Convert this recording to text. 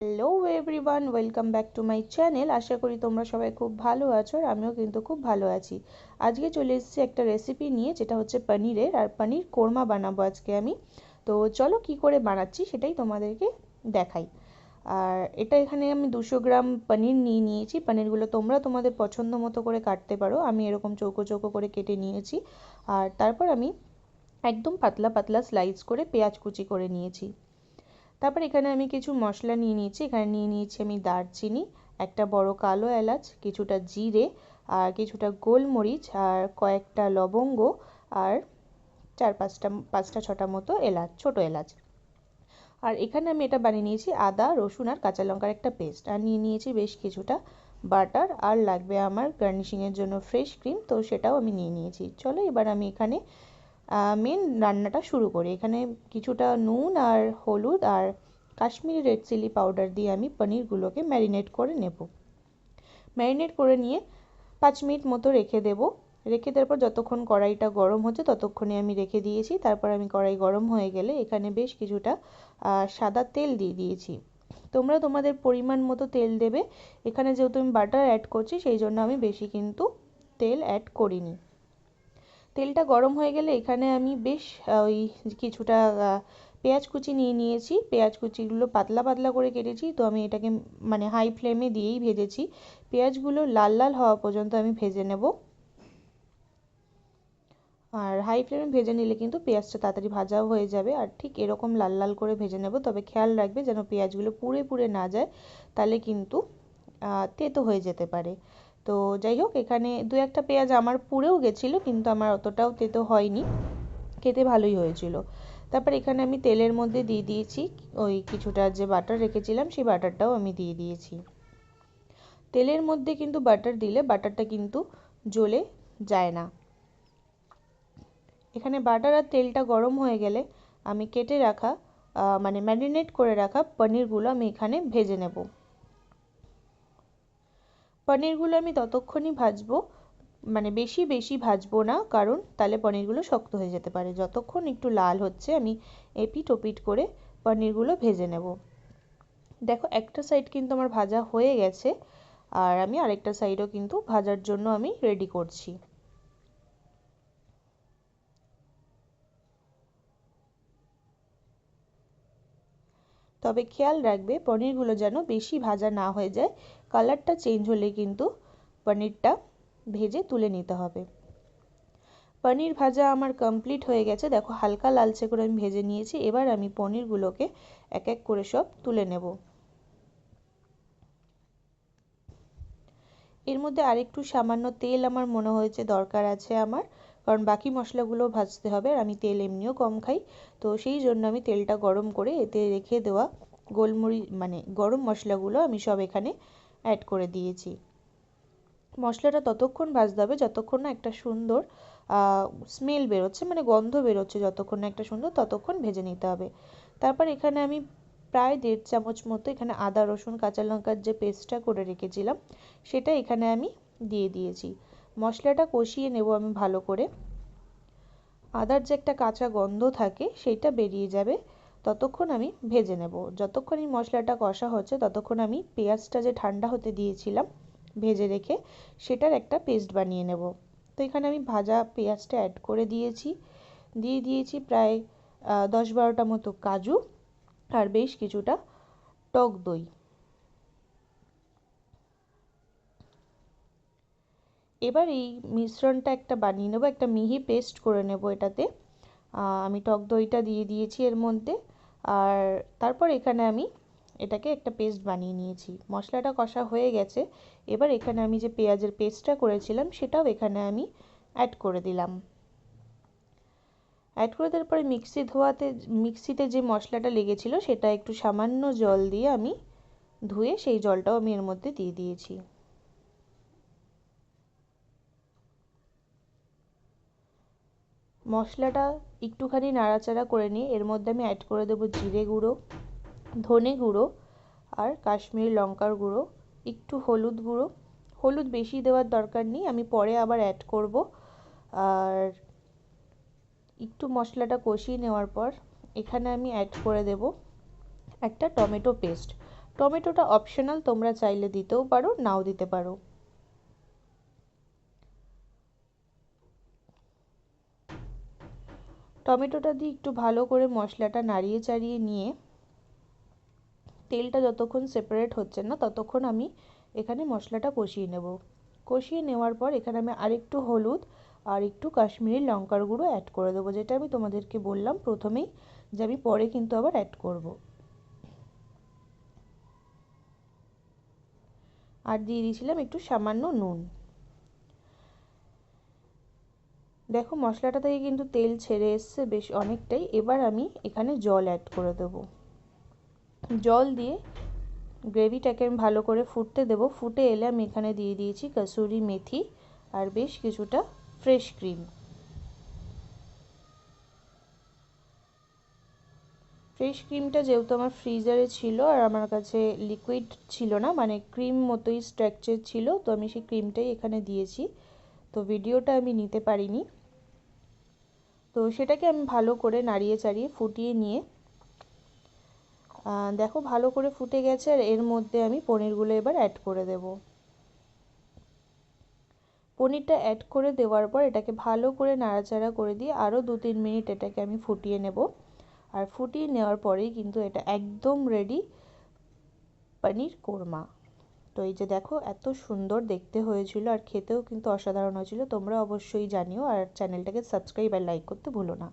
Hello everyone, welcome back to my channel. আশা করি তোমরা সবাই খুব ভালো আছো আর আমিও কিন্তু খুব ভালো আছি। আজকে চলে এসেছি একটা রেসিপি নিয়ে, যেটা হচ্ছে পনিরের, আর পনির কোরমা বানাবো আজকে আমি। তো চলো কি করে বানাচ্ছি সেটাই তোমাদেরকে দেখাই। আর এটা এখানে আমি 200 গ্রাম পনির নিয়ে নিয়েছি। পনিরগুলো তোমরা তোমাদের পছন্দ মতো করে কাটতে পারো, আমি এরকম চৌকো চৌকো করে কেটে নিয়েছি। আর তারপর আমি একদম পাতলা পাতলা স্লাইস করে পেঁয়াজ কুচি করে নিয়েছি। তারপর এখানে আমি কিছু মশলা নিয়ে নিয়েছি। এখানে নিয়ে নিয়েছি আমি দারচিনি, একটা বড় কালো এলাচ, কিছুটা জিরে, আর কিছুটা গোলমরিচ, আর কয়েকটা লবঙ্গ, আর পাঁচটা ছটা মতো এলাচ, ছোট এলাচ। আর এখানে আমি এটা বানিয়ে নিয়েছি আদা রসুন আর কাঁচা লঙ্কার একটা পেস্ট। আর নিয়ে নিয়েছি বেশ কিছুটা বাটার, আর লাগবে আমার গার্নিশিংয়ের জন্য ফ্রেশ ক্রিম, তো সেটাও আমি নিয়ে নিয়েছি। চলো এবার আমি এখানে মেন রান্নাটা শুরু করি। এখানে কিছুটা নুন আর হলুদ আর কাশ্মীরি রেড চিলি পাউডার দিয়ে আমি পনিরগুলোকে ম্যারিনেট করে নেব। ম্যারিনেট করে নিয়ে 5 মিনিট মতো রেখে দেব। রেখে দেওয়ার পর যতক্ষণ কড়াইটা গরম হচ্ছে ততক্ষণে আমি রেখে দিয়েছি। তারপর আমি কড়াই গরম হয়ে গেলে এখানে বেশ কিছুটা সাদা তেল দিয়ে দিয়েছি। তোমরা তোমাদের পরিমাণ মতো তেল দেবে। এখানে যেহেতু আমি বাটার অ্যাড করছি সেই জন্য আমি বেশি কিন্তু তেল অ্যাড করিনি। তেলটা গরম হয়ে গেলে এখানে আমি বেশ ওই কিছুটা পেঁয়াজ কুচি নিয়ে নিয়েছি। পেঁয়াজ কুচিগুলো পাতলা পাতলা করে কেটেছি, তো আমি এটাকে মানে হাই ফ্লেমে দিয়েই ভেজেছি। পেঁয়াজগুলো লাল লাল হওয়া পর্যন্ত আমি ভেজে নেব। আর হাই ফ্লেমে ভেজে নিলে কিন্তু পেঁয়াজটা তাড়াতাড়ি ভাজাও হয়ে যাবে। আর ঠিক এরকম লাল লাল করে ভেজে নেব, তবে খেয়াল রাখবে যেন পেঁয়াজগুলো পুড়ে পুড়ে না যায়, তাহলে কিন্তু তেতো হয়ে যেতে পারে। তো যাই হোক, এখানে দু একটা পেঁয়াজ আমার পুড়েও গেছিলো, কিন্তু আমার অতটাও তেতো হয়নি, খেতে ভালোই হয়েছিল। তারপর এখানে আমি তেলের মধ্যে দিয়ে দিয়েছি ওই কিছুটা যে বাটার রেখেছিলাম, সেই বাটারটাও আমি দিয়ে দিয়েছি। তেলের মধ্যে কিন্তু বাটার দিলে বাটারটা কিন্তু জ্বলে যায় না। এখানে বাটার আর তেলটা গরম হয়ে গেলে আমি কেটে রাখা মানে ম্যারিনেট করে রাখা পনিরগুলো আমি এখানে ভেজে নেব। পনিরগুলো আমি ততক্ষণই ভাজবো, মানে বেশি বেশি ভাজবো না, কারণ তাহলে পনিরগুলো শক্ত হয়ে যেতে পারে। যতক্ষণ একটু লাল হচ্ছে আমি এপিট ওপিট করে পনিরগুলো ভেজে নেব। দেখো একটা সাইড কিন্তু আমার ভাজা হয়ে গেছে, আর আমি আরেকটা সাইডও কিন্তু ভাজার জন্য আমি রেডি করছি। তবে খেয়াল রাখবে পনিরগুলো যেন বেশি ভাজা না হয়ে যায়। কালারটা চেঞ্জ হলে কিন্তু পনিরটা ভেজে তুলে নিতে হবে। পনির ভাজা আমার কমপ্লিট হয়ে গেছে, দেখো হালকা লালচে করে আমি ভেজে নিয়েছি। এবার আমি পনিরগুলোকে এক এক করে সব তুলে নেব। এর মধ্যে আরেকটু সামান্য তেল আমার মনে হয়েছে দরকার আছে আমার, কারণ বাকি মশলাগুলো ভাজতে হবে আর আমি তেল এমনিও কম খাই। তো সেই জন্য আমি তেলটা গরম করে এতে রেখে দেওয়া গোলমরিচ মানে গরম মশলাগুলো আমি সব এখানে অ্যাড করে দিয়েছি। মশলাটা ততক্ষণ ভাজতে হবে যতক্ষণ না একটা সুন্দর স্মেল বেরোচ্ছে, মানে গন্ধ বেরোচ্ছে, যতক্ষণ না একটা সুন্দর, ততক্ষণ ভেজে নিতে হবে। তারপর এখানে আমি প্রায় 1.5 চামচ মতো এখানে আদা রসুন কাঁচা লঙ্কার যে পেস্টটা করে রেখেছিলাম সেটা এখানে আমি দিয়ে দিয়েছি। মশলাটা কষিয়ে নেব আমি ভালো করে। আদার যে একটা কাঁচা গন্ধ থাকে সেটা বেরিয়ে যাবে, ততক্ষণ আমি ভেজে নেব। যতক্ষণ এই মশলাটা কষা হচ্ছে ততক্ষণ আমি পেঁয়াজটা যে ঠান্ডা হতে দিয়েছিলাম ভেজে রেখে, সেটার একটা পেস্ট বানিয়ে নেব। তো এখানে আমি ভাজা পেঁয়াজটা অ্যাড করে দিয়েছি। দিয়ে দিয়েছি প্রায় 10-12টা মতো কাজু, আর বেশ কিছুটা টক দই। এবার এই মিশ্রণটা একটা বানিয়ে নেব, একটা মিহি পেস্ট করে নেব এটাতে। আমি টক দইটা দিয়ে দিয়েছি এর মধ্যে। আর তারপর এখানে আমি এটাকে একটা পেস্ট বানিয়ে নিয়েছি। মশলাটা কষা হয়ে গেছে। এবার এখানে আমি যে পেঁয়াজের পেস্টটা করেছিলাম সেটাও এখানে আমি অ্যাড করে দিলাম। অ্যাড করে দেওয়ার পরে মিক্সিতে যে মশলাটা লেগেছিল সেটা একটু সামান্য জল দিয়ে আমি ধুয়ে সেই জলটাও আমি এর মধ্যে দিয়ে দিয়েছি। মশলাটা একটুখানি নাড়াচাড়া করে নিয়ে এর মধ্যে আমি অ্যাড করে দেবো জিরে গুঁড়ো, ধনে গুঁড়ো, আর কাশ্মীরি লঙ্কার গুঁড়ো, একটু হলুদ গুঁড়ো। হলুদ বেশি দেওয়ার দরকার নেই, আমি পরে আবার অ্যাড করব। আর একটু মশলাটা কষিয়ে নেওয়ার পর এখানে আমি অ্যাড করে দেব একটা টমেটো পেস্ট। টমেটোটা অপশনাল, তোমরা চাইলে দিতেও পারো, নাও দিতে পারো। টমেটোটা দিয়ে একটু ভালো করে মশলাটা নাড়িয়ে চাড়িয়ে নিয়ে তেলটা যতক্ষণ সেপারেট হচ্ছে না ততক্ষণ আমি এখানে মশলাটা কষিয়ে নেব। কষিয়ে নেওয়ার পর এখানে আমি আরেকটু হলুদ আর একটু কাশ্মীরি লঙ্কার গুঁড়ো অ্যাড করে দেবো, যেটা আমি তোমাদেরকে বললাম প্রথমেই যে আমি পরে কিন্তু আবার অ্যাড করব। আর দিয়ে দিয়েছিলাম একটু সামান্য নুন। দেখো মশলাটা থেকে কিন্তু তেল ছেড়ে এসছে বেশ অনেকটাই। এবার আমি এখানে জল অ্যাড করে দেবো। জল দিয়ে গ্রেভিটাকে আমি ভালো করে ফুটতে দেবো। ফুটে এলে আমি এখানে দিয়ে দিয়েছি কসুরি মেথি আর বেশ কিছুটা ফ্রেশ ক্রিম। ফ্রেশ ক্রিমটা যেহেতু আমার ফ্রিজারে ছিল আর আমার কাছে লিকুইড ছিল না, মানে ক্রিম মতোই স্ট্রাকচার ছিল, তো আমি সেই ক্রিমটাই এখানে দিয়েছি। তো ভিডিওটা আমি নিতে পারিনি। তো সেটাকে আমি ভালো করে নাড়িয়ে চাড়িয়ে ফুটিয়ে নিয়ে দেখো ভালো করে ফুটে গেছে। আর এর মধ্যে আমি পনিরগুলো এবার অ্যাড করে দেব। পনিরটা অ্যাড করে দেওয়ার পর এটাকে ভালো করে নাড়াচাড়া করে দিয়ে আরও 2-3 মিনিট এটাকে আমি ফুটিয়ে নেব। আর ফুটিয়ে নেওয়ার পরেই কিন্তু এটা একদম রেডি পনির কোরমা। তো এই যে দেখো এত সুন্দর দেখতে হয়েছিল আর খেতেও কিন্তু অসাধারণ হয়েছিল। তোমরা অবশ্যই জানিও আর চ্যানেলটাকে সাবস্ক্রাইব আর লাইক করতে ভুলো না।